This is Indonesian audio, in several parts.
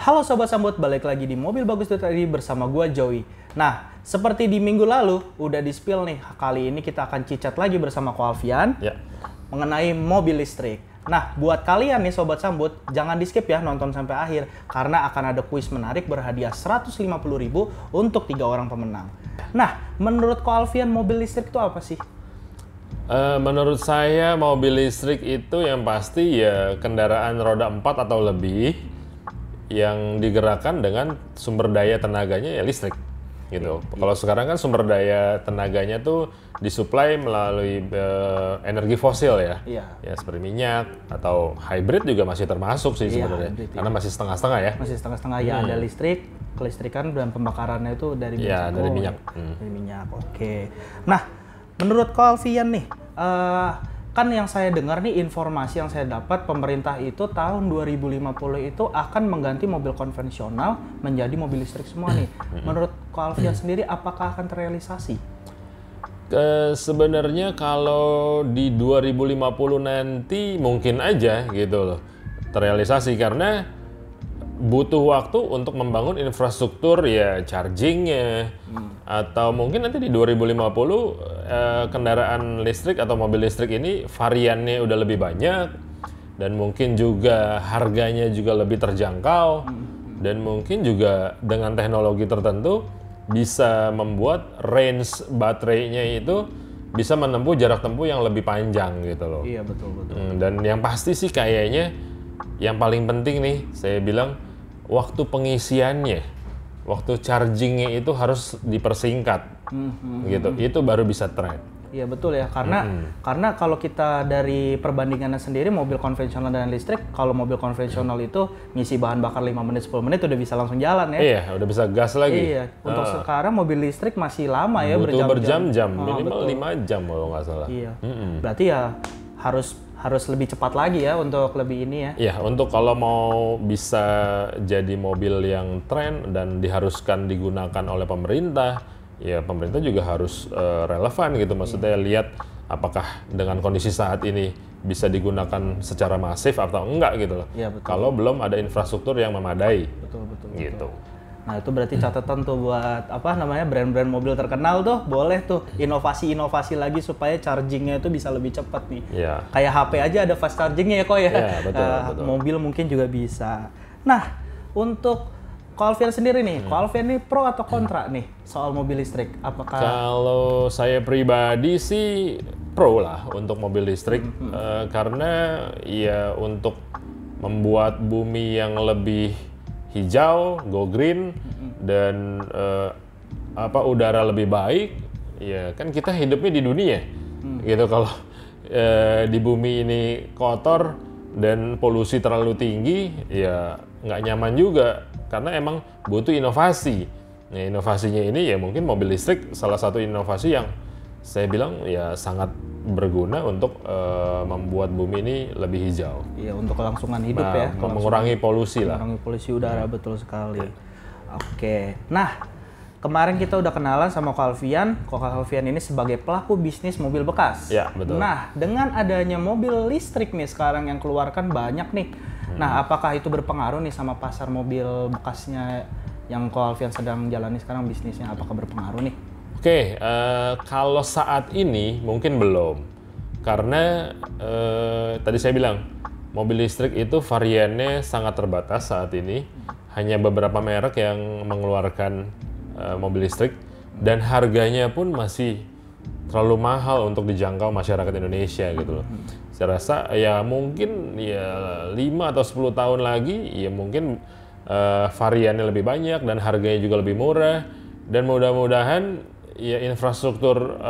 Halo Sobat Sambut, balik lagi di Mobil Bagus tadi bersama gua Joey. Nah, seperti di minggu lalu, udah di-spill nih. Kali ini kita akan cicat lagi bersama Ko Alfian mengenai mobil listrik. Nah, buat kalian nih Sobat Sambut, jangan di-skip ya nonton sampai akhir. Karena akan ada kuis menarik berhadiah 150.000 untuk 3 orang pemenang. Nah, menurut Ko Alfian, mobil listrik itu apa sih? Menurut saya mobil listrik itu yang pasti ya kendaraan roda 4 atau lebih yang digerakkan dengan sumber daya tenaganya ya listrik gitu. Kalau sekarang kan sumber daya tenaganya tuh disuplai melalui energi fosil ya. Ya seperti minyak atau hybrid juga masih termasuk sih sebenarnya. Karena masih setengah-setengah ya. Masih setengah-setengah ya, ada listrik, kelistrikan dan pembakarannya itu dari minyak. Dari minyak. Oke. Nah, menurut Ko Alfian nih, kan yang saya dengar nih, informasi yang saya dapat, pemerintah itu tahun 2050 itu akan mengganti mobil konvensional menjadi mobil listrik semua nih. Menurut Ko Alfian sendiri, apakah akan terrealisasi? Sebenarnya kalau di 2050 nanti mungkin aja gitu loh terrealisasi, karena butuh waktu untuk membangun infrastruktur ya chargingnya, atau mungkin nanti di 2050 kendaraan listrik atau mobil listrik ini variannya udah lebih banyak dan mungkin juga harganya juga lebih terjangkau dan mungkin juga dengan teknologi tertentu bisa membuat range baterainya itu bisa menempuh jarak tempuh yang lebih panjang gitu loh. Iya, betul. Dan yang pasti sih kayaknya yang paling penting nih, saya bilang waktu pengisiannya, waktu chargingnya itu harus dipersingkat, gitu. Itu baru bisa tren. Iya betul ya, karena kalau kita dari perbandingannya sendiri, mobil konvensional dan listrik, kalau mobil konvensional itu ngisi bahan bakar 5 menit 10 menit udah bisa langsung jalan ya. Iya, udah bisa gas lagi. Iya, untuk sekarang mobil listrik masih lama ya, butuh berjam-jam, minimal 5 jam kalau nggak salah. Iya. Berarti ya harus lebih cepat lagi ya untuk lebih ini ya. Iya, untuk kalau mau bisa jadi mobil yang tren dan diharuskan digunakan oleh pemerintah, ya pemerintah juga harus relevan gitu. Maksudnya lihat apakah dengan kondisi saat ini bisa digunakan secara masif atau enggak gitu loh. Iya, betul. Kalau belum ada infrastruktur yang memadai. Betul. Gitu. Nah, itu berarti catatan tuh buat brand-brand mobil terkenal tuh, boleh tuh inovasi-inovasi lagi supaya chargingnya itu bisa lebih cepat nih. Iya. Kayak HP aja ada fast chargingnya ya kok ya. Iya, betul. Mobil mungkin juga bisa. Nah, untuk Ko Alfian sendiri nih, Ko Alfian nih pro atau kontra nih soal mobil listrik? Apakah? Kalau saya pribadi sih pro lah untuk mobil listrik, karena ya untuk membuat bumi yang lebih hijau, go green, dan udara lebih baik, ya kan kita hidupnya di dunia, gitu. Kalau di bumi ini kotor dan polusi terlalu tinggi, ya nggak nyaman juga, karena emang butuh inovasi. Nah, inovasinya ini ya mungkin mobil listrik salah satu inovasi yang saya bilang ya sangat berguna untuk membuat bumi ini lebih hijau. Iya, untuk kelangsungan hidup ya. Mengurangi polusi lah. Mengurangi polusi udara, betul sekali. Oke, nah kemarin kita udah kenalan sama Ko Alfian. Ko Alfian ini sebagai pelaku bisnis mobil bekas. Ya, betul. Nah, dengan adanya mobil listrik nih sekarang yang keluarkan banyak nih. Nah, apakah itu berpengaruh nih sama pasar mobil bekasnya yang Ko Alfian sedang jalani sekarang bisnisnya? Apakah berpengaruh nih? Oke, kalau saat ini mungkin belum, karena tadi saya bilang mobil listrik itu variannya sangat terbatas saat ini, hanya beberapa merek yang mengeluarkan mobil listrik dan harganya pun masih terlalu mahal untuk dijangkau masyarakat Indonesia gitu loh. Saya rasa ya mungkin ya 5 atau 10 tahun lagi ya mungkin variannya lebih banyak dan harganya juga lebih murah, dan mudah-mudahan ya infrastruktur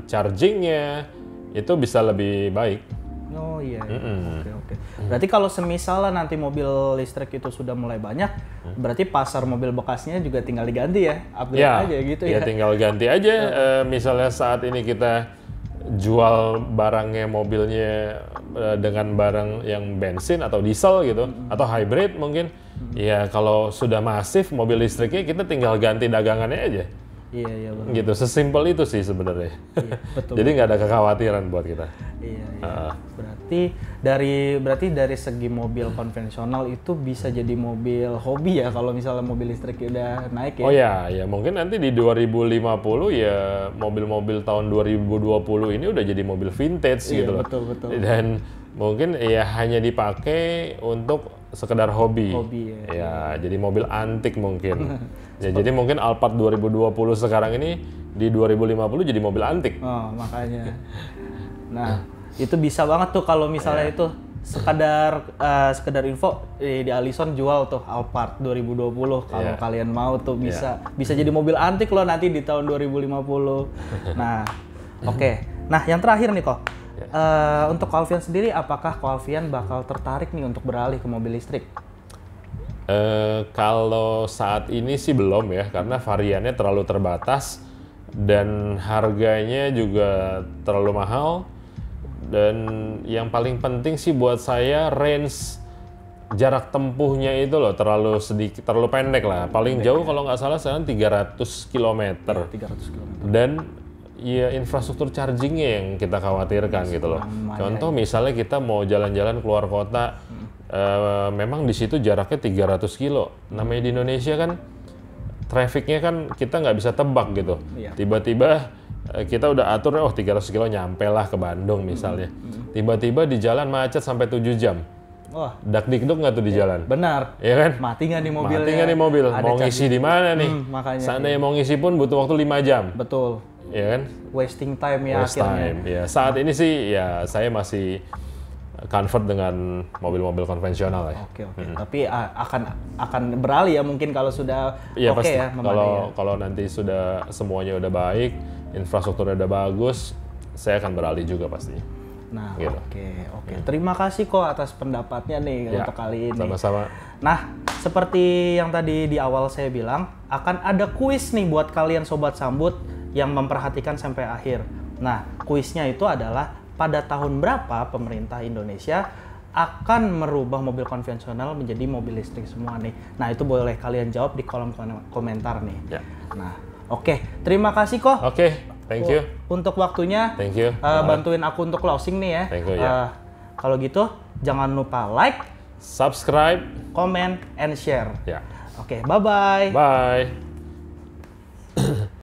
chargingnya itu bisa lebih baik. Oh iya. Oke. Berarti kalau semisal nanti mobil listrik itu sudah mulai banyak, berarti pasar mobil bekasnya juga tinggal diganti ya, upgrade aja gitu ya. Ya tinggal ganti aja. Misalnya saat ini kita jual barangnya, mobilnya dengan barang yang bensin atau diesel gitu, atau hybrid mungkin. Ya kalau sudah masif mobil listriknya, kita tinggal ganti dagangannya aja. Iya, betul. Gitu, sesimpel itu sih sebenarnya. Iya, betul. Jadi nggak ada kekhawatiran buat kita. Iya. Berarti dari segi mobil konvensional itu bisa jadi mobil hobi ya kalau misalnya mobil listrik udah naik ya. Oh ya, mungkin nanti di 2050 ya mobil-mobil tahun 2020 ini udah jadi mobil vintage gitu loh. Betul. Dan mungkin ya hanya dipakai untuk sekedar hobi. Ya. Jadi mobil antik mungkin. Ya, jadi mungkin Alphard 2020 sekarang ini di 2050 jadi mobil antik. Oh, makanya. Nah, itu bisa banget tuh kalau misalnya itu sekedar info di Allison jual tuh Alphard 2020 kalau kalian mau tuh bisa jadi mobil antik loh nanti di tahun 2050. Nah, oke. Nah, yang terakhir nih kok. Untuk Ko Alfian sendiri, apakah Ko Alfian bakal tertarik nih untuk beralih ke mobil listrik? Kalau saat ini sih belum ya, karena variannya terlalu terbatas dan harganya juga terlalu mahal. Dan yang paling penting sih buat saya range jarak tempuhnya itu loh terlalu pendek lah. Paling jauh kalau nggak salah sekarang 300 km. 300 km. Dan ya infrastruktur chargingnya yang kita khawatirkan gitu loh. Contoh misalnya kita mau jalan-jalan keluar kota, memang di situ jaraknya 300 kilo. Namanya di Indonesia kan, trafficnya kan kita nggak bisa tebak gitu. Tiba-tiba kita udah atur, 300 kilo nyampe lah ke Bandung misalnya. Tiba-tiba di jalan macet sampai 7 jam. Wah, dak-dikduk nggak tuh di jalan? Benar. Iya kan? Mati nggak nih mobilnya? Mati nggak nih mobil? Mau ngisi di mana nih? Makanya. Seandainya mau ngisi pun butuh waktu 5 jam. Betul. Iya kan? Wasting time ya akhirnya. Ya, saat ini sih ya saya masih convert dengan mobil-mobil konvensional ya. Oke. Tapi akan beralih ya mungkin kalau sudah pasti. Ya. Kalau nanti sudah semuanya udah baik, infrastrukturnya udah bagus, saya akan beralih juga pastinya. Nah, gitu. Oke. Terima kasih kok atas pendapatnya nih untuk kali ini. Sama-sama. Nah, seperti yang tadi di awal saya bilang, akan ada kuis nih buat kalian Sobat Sambut yang memperhatikan sampai akhir. Nah, kuisnya itu adalah pada tahun berapa pemerintah Indonesia akan merubah mobil konvensional menjadi mobil listrik semua nih. Nah, itu boleh kalian jawab di kolom komentar nih. Nah, oke. Terima kasih kok. Thank you. Untuk waktunya. Thank you. Bantuin aku untuk closing nih ya. Thank you, kalau gitu, jangan lupa like, subscribe, comment, and share. Ya. Oke, bye-bye. Bye.